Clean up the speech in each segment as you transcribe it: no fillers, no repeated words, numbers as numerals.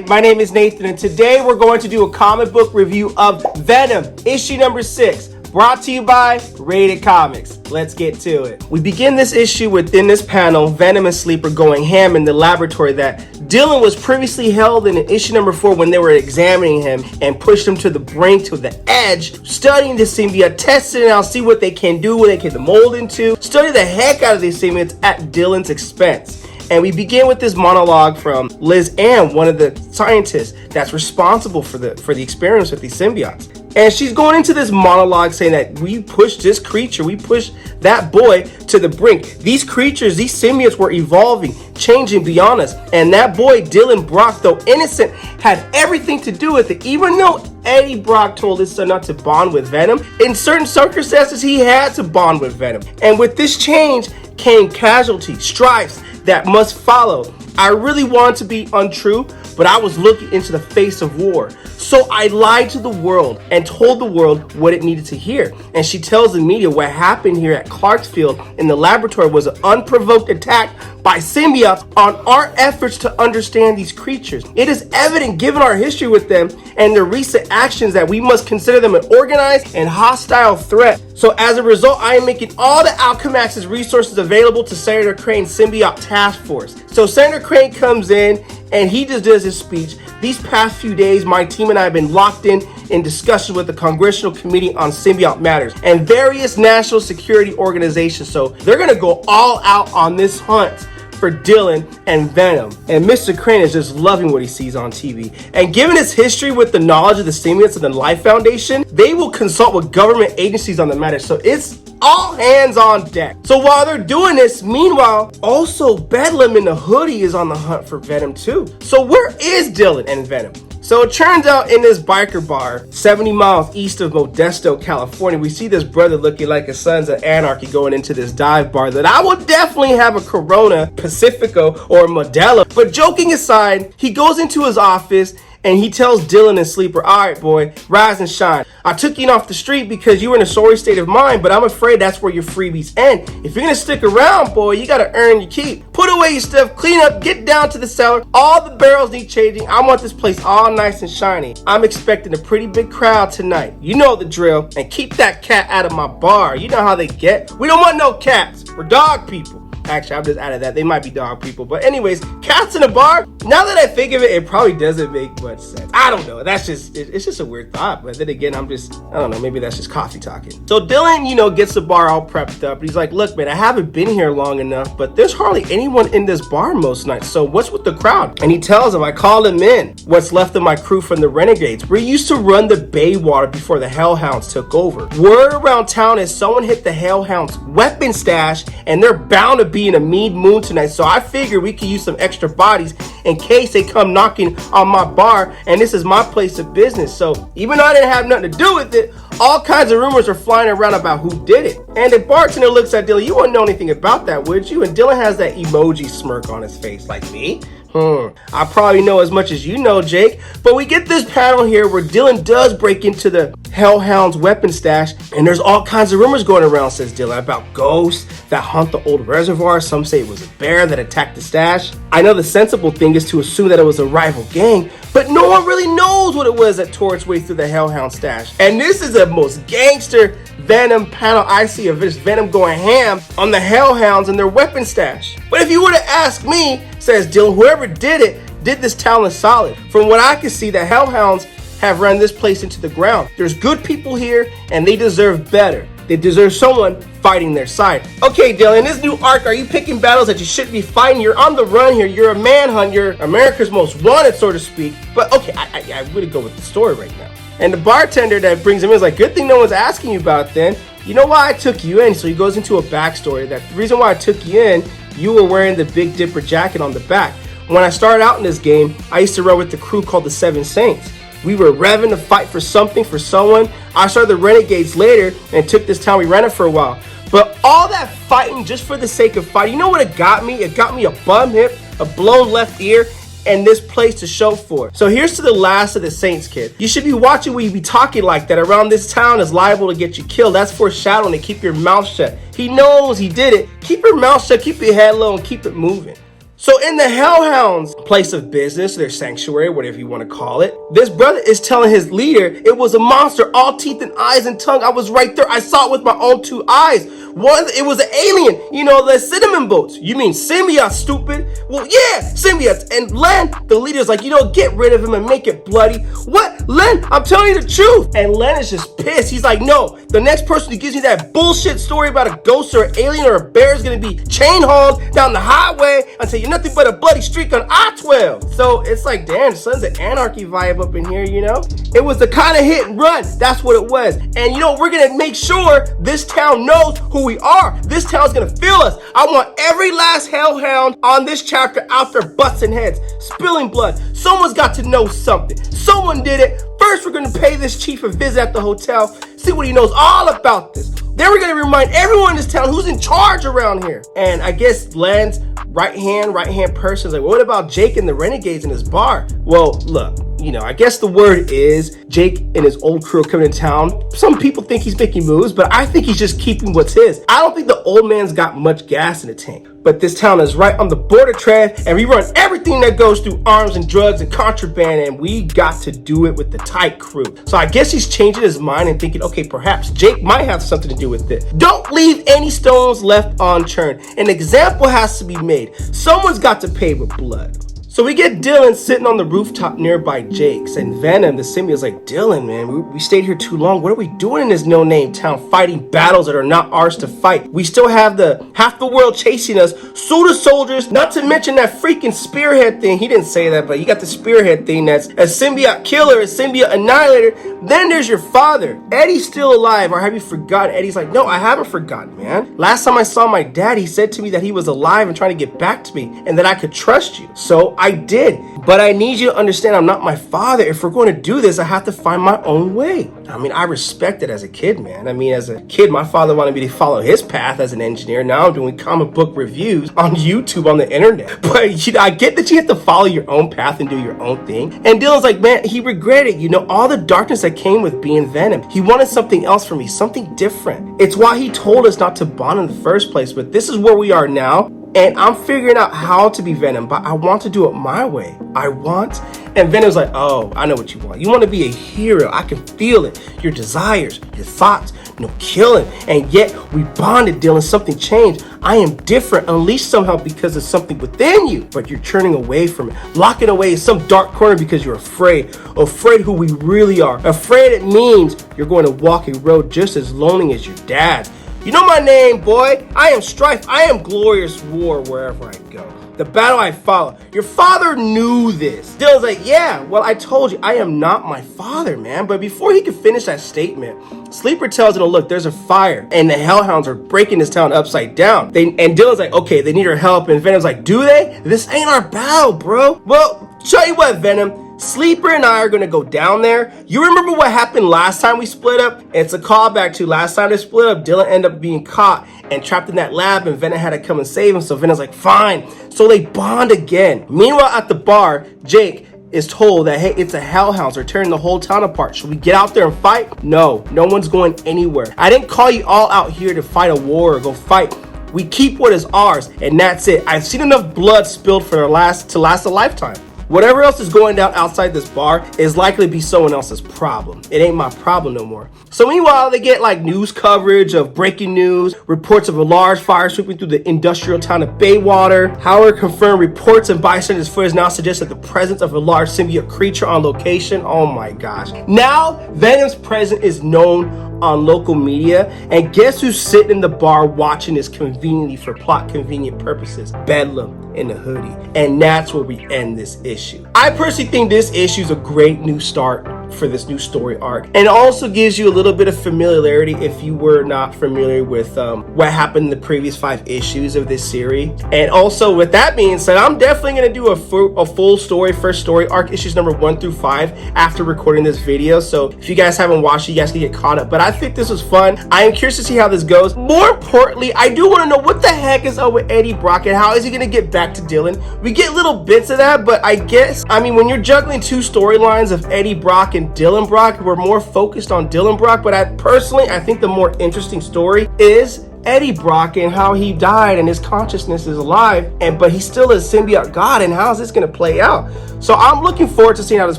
my name is Nathan, and today we're going to do a comic book review of Venom, issue number 6, brought to you by Rated Comics. Let's get to it. We begin this issue within this panel, Venom and Sleeper going ham in the laboratory that Dylon was previously held in issue number 4 when they were examining him and pushed him to the brink, to the edge, studying the symbiote, testing it out, see what they can do, what they can mold into, study the heck out of these symbiotes at Dylon's expense. And we begin with this monologue from Liz Ann, one of the scientists that's responsible for the experiments with these symbiotes. And she's going into this monologue saying that we pushed this creature, we pushed that boy to the brink. These creatures, these symbiotes were evolving, changing beyond us. And that boy, Dylon Brock, though innocent, had everything to do with it. Even though Eddie Brock told his son not to bond with Venom, in certain circumstances, he had to bond with Venom. And with this change came casualties, strifes that must follow. I really wanted to be untrue, but I was looking into the face of war. So I lied to the world and told the world what it needed to hear. And she tells the media what happened here at Clarksfield in the laboratory was an unprovoked attack by symbiotes on our efforts to understand these creatures. It is evident, given our history with them and their recent actions, that we must consider them an organized and hostile threat. So as a result, I am making all the Alchemax's resources available to Senator Crane's symbiote task force. So Senator Crane comes in and he just does his speech. These past few days, my team and I have been locked in discussions with the Congressional Committee on Symbiote Matters and various national security organizations. So they're gonna go all out on this hunt for Dylon and Venom. And Mr. Crane is just loving what he sees on TV. And given his history with the knowledge of the symbiotes and the Life Foundation, they will consult with government agencies on the matter. So it's all hands on deck. So while they're doing this, meanwhile, also Bedlam in the hoodie is on the hunt for Venom too. So where is Dylon and Venom? So it turns out in this biker bar, 70 miles east of Modesto, California, we see this brother looking like a Sons of Anarchy going into this dive bar that I would definitely have a Corona, Pacifico, or Modelo. But joking aside, he goes into his office and he tells Dylon and Sleeper, all right, boy, rise and shine. I took you off the street because you were in a sorry state of mind, but I'm afraid that's where your freebies end. If you're gonna stick around, boy, you gotta earn your keep. Put away your stuff, clean up, get down to the cellar. All the barrels need changing. I want this place all nice and shiny. I'm expecting a pretty big crowd tonight. You know the drill. And keep that cat out of my bar. You know how they get. We don't want no cats. We're dog people. Actually, I'm just out of that. They might be dog people. But anyways, cats in a bar, now that I think of it, it probably doesn't make much sense. I don't know. That's just, it's just a weird thought. But then again, I don't know. Maybe that's just coffee talking. So Dylon, gets the bar all prepped up. He's like, look, man, I haven't been here long enough, but there's hardly anyone in this bar most nights. So what's with the crowd? And he tells him, I called him in. What's left of my crew from the Renegades. We used to run the Baywater before the Hellhounds took over. Word around town is someone hit the Hellhounds weapon stash and they're bound to be in a mean mood tonight, so I figure we could use some extra bodies in case they come knocking on my bar, and this is my place of business. So even though I didn't have nothing to do with it, all kinds of rumors are flying around about who did it. And the bartender looks at Dylon, you wouldn't know anything about that, would you? And Dylon has that emoji smirk on his face, like, me? I probably know as much as you know, Jake. But we get this panel here where Dylon does break into the Hellhound's weapon stash, and there's all kinds of rumors going around, says Dylon, about ghosts that haunt the old reservoir. Some say it was a bear that attacked the stash. I know the sensible thing is to assume that it was a rival gang, but no one really knows what it was that tore its way through the Hellhound stash. And this is the most gangster Venom panel I see of this Venom going ham on the Hellhounds and their weapon stash. But if you were to ask me, says Dylon, whoever did it did this town solid. From what I can see, the Hellhounds have run this place into the ground. There's good people here and they deserve better. They deserve someone fighting their side. Okay, Dylon, in this new arc, are you picking battles that you shouldn't be fighting? You're on the run here. You're a manhunt. You're America's most wanted, so to speak. But okay, I really go with the story right now. And the bartender that brings him in is like, good thing no one's asking you about it then. You know why I took you in? So he goes into a backstory that the reason why I took you in, you were wearing the Big Dipper jacket on the back. When I started out in this game, I used to run with the crew called the Seven Saints. We were revving to fight for something, for someone. I started the Renegades later and took this town. We ran it for a while. But all that fighting just for the sake of fighting, you know what it got me? It got me a bum hip, a blown left ear, and this place to show for it. So here's to the last of the Saints, kid. You should be watching when you be talking like that. Around this town is liable to get you killed. That's foreshadowing to keep your mouth shut. He knows he did it. Keep your mouth shut, keep your head low, and keep it moving. So in the Hellhounds' place of business, their sanctuary, whatever you want to call it, this brother is telling his leader it was a monster, all teeth and eyes and tongue. I was right there. I saw it with my own 2 eyes. One, it was an alien. You know, the cinnamon boats. You mean symbiote, stupid? Well, yeah, symbiotes. And Len, the leader's like, you know, get rid of him and make it bloody. What? Len, I'm telling you the truth. And Len is just pissed. He's like, no, the next person who gives me that bullshit story about a ghost or an alien or a bear is going to be chain hauled down the highway until you're nothing but a bloody streak on I-12. So it's like, damn, Sons of Anarchy vibe up in here, you know? It was the kind of hit and run. That's what it was. And you know, we're going to make sure this town knows who we are. This town's going to feel us. I want every last hellhound on this chapter out there busting heads, spilling blood. Someone's got to know something. Someone did it. First, we're going to pay this chief a visit at the hotel, see what he knows all about this. Then we're going to remind everyone in this town who's in charge around here. And I guess Len's right hand person is like, well, what about Jake and the Renegades in his bar? Well, look, you know, I guess the word is Jake and his old crew coming to town. Some people think he's making moves, but I think he's just keeping what's his. I don't think the old man's got much gas in the tank. But this town is right on the border trade, and we run everything that goes through arms and drugs and contraband, and we got to do it with the tight crew. So I guess he's changing his mind and thinking, okay, perhaps Jake might have something to do with it. Don't leave any stones left unturned. An example has to be made. Someone's got to pay with blood. So we get Dylon sitting on the rooftop nearby Jake's, and Venom, the symbiote's like, Dylon, man, we stayed here too long. What are we doing in this no-name town fighting battles that are not ours to fight? We still have half the world chasing us, so the soldiers, not to mention that freaking spearhead thing. He didn't say that, but you got the spearhead thing that's a symbiote killer, a symbiote annihilator. Then there's your father. Eddie's still alive, or have you forgotten? Eddie's like, no, I haven't forgotten, man. Last time I saw my dad, he said to me that he was alive and trying to get back to me, and that I could trust you. So I did, but I need you to understand I'm not my father. If we're going to do this, I have to find my own way. I mean, I respect it as a kid, man. I mean, as a kid, my father wanted me to follow his path as an engineer. Now I'm doing comic book reviews on YouTube, on the internet. But you know, I get that you have to follow your own path and do your own thing. And Dylon's like, man, he regretted, you know, all the darkness that came with being Venom. He wanted something else from me, something different. It's why he told us not to bond in the first place. But this is where we are now. And I'm figuring out how to be Venom, but I want to do it my way. And Venom's like, oh, I know what you want. You want to be a hero. I can feel it. Your desires, your thoughts, you know, killing. And yet we bonded, Dylon. Something changed. I am different, unleashed somehow because of something within you. But you're turning away from it, locking away in some dark corner because you're afraid who we really are. Afraid it means you're going to walk a road just as lonely as your dad. You know my name, boy. I am Strife. I am Glorious War wherever I go. The battle I follow. Your father knew this. Dylon's like, yeah, well, I told you, I am not my father, man. But before he could finish that statement, Sleeper tells him, look, there's a fire, and the Hellhounds are breaking this town upside down. And Dylon's like, okay, they need our help. And Venom's like, do they? This ain't our battle, bro. Well, tell you what, Venom. Sleeper and I are going to go down there. You remember what happened last time we split up? It's a callback to last time they split up. Dylon ended up being caught and trapped in that lab, and Venom had to come and save him. So Venom's like, fine. So they bond again. Meanwhile, at the bar, Jake is told that, hey, it's the Hellhounds. They're tearing the whole town apart. Should we get out there and fight? No one's going anywhere. I didn't call you all out here to fight a war or go fight. We keep what is ours, and that's it. I've seen enough blood spilled to last a lifetime. Whatever else is going down outside this bar is likely to be someone else's problem. It ain't my problem no more. So meanwhile, they get like news coverage of breaking news, reports of a large fire sweeping through the industrial town of Baywater. However, confirmed reports and bystanders footage now suggest that the presence of a large symbiote creature on location. Oh my gosh. Now, Venom's presence is known on local media, and guess who's sitting in the bar watching this conveniently for plot convenient purposes? Bedlam in the hoodie. And that's where we end this issue. I personally think this issue is a great new start for this new story arc, and it also gives you a little bit of familiarity if you were not familiar with what happened in the previous 5 issues of this series. And also, with that being said, I'm definitely going to do a full story, first story arc, issues number 1 through 5 after recording this video. So if you guys haven't watched it, you guys can get caught up. But I think this was fun. I am curious to see how this goes. More importantly, I do want to know what the heck is up with Eddie Brock and how is he going to get back to Dylon. We get little bits of that, but I guess, I mean, when you're juggling 2 storylines of Eddie Brock and Dylon Brock, we're more focused on Dylon Brock. But I think the more interesting story is Eddie Brock and how he died and his consciousness is alive, but he's still a symbiote god, and how is this going to play out? So I'm looking forward to seeing how this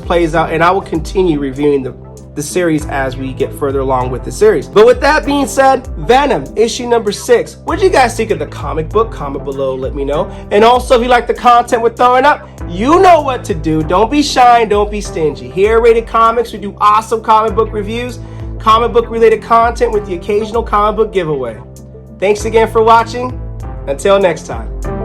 plays out, and I will continue reviewing the series as we get further along with the series. But with that being said, Venom, issue number 6. What did you guys think of the comic book? Comment below, let me know. And also, if you like the content we're throwing up, you know what to do. Don't be shy and don't be stingy. Here at Rated Comics, we do awesome comic book reviews, comic book related content with the occasional comic book giveaway. Thanks again for watching. Until next time.